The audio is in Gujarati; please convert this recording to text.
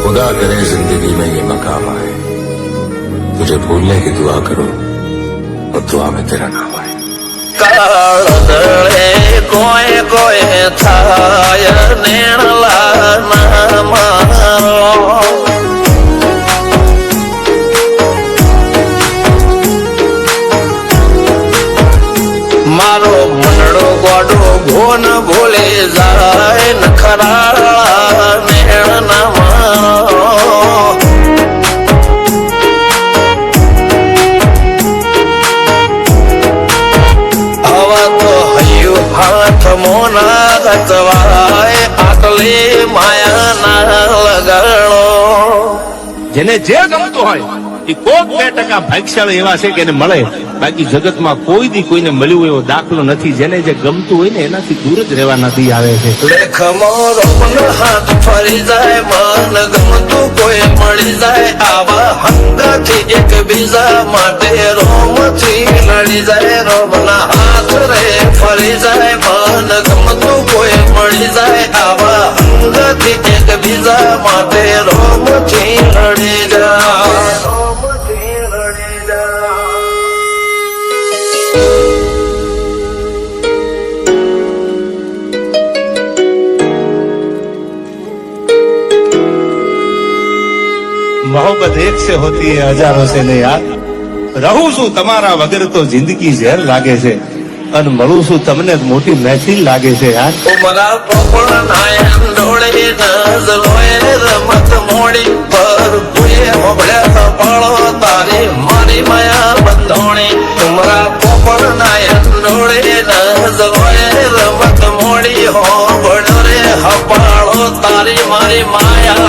खुदा करे जिंदगी में ये मकाम आए, तुझे भूलने की दुआ करो और दुआ में तेरा नाम आए। કાળદળે કોઈ કોઈ થાય નેણલા ના મારો મારો મનડો ગોડો ભોન ભૂલે જાય નખરાળા નેણ ના મારો હાથ મોના ગતવાય આટલે માયા ના લગાડો। જેને જે ગમતું હોય એ કોક 2% ભાગ્યશાળી એવા છે કે એને મળે, બાકી જગતમાં કોઈ દી કોઈને મળ્યું એવો દાખલો નથી। જેને જે ગમતું હોય ને એનાથી દૂર જ રહેવા નથી આવે છે। દેખમો રોપન હાથ ફરી જાય, મન ગમતું કોઈ મળી જાય, આવા હંગાથી એક બીજા માટે રોમથી લડી જાય। રોમના હાથ રે ફરી જાય, મન ગમતું કોઈ મળી જાય, આવા હંગાથી એક બીજા માટે રોમથી લડી જાય। मोहब्बत एक से होती है हजारों से नहीं यार। रहूं છું તમારા વગર તો જિંદગી ઝેર લાગે છે, અને મળું છું તમને મોટી મહેફિલ લાગે છે યાર। ઉમરા પોપળ નાયન ડોળે નજરોએ રમત મોડી પર ભૂએ મોગળ્યા પાળો તારી મારી માયા બંધોણી। ઉમરા પોપળ નાયન ડોળે નજરોએ રમત મોડી હો બળરે હપાળો તારી મારી માયા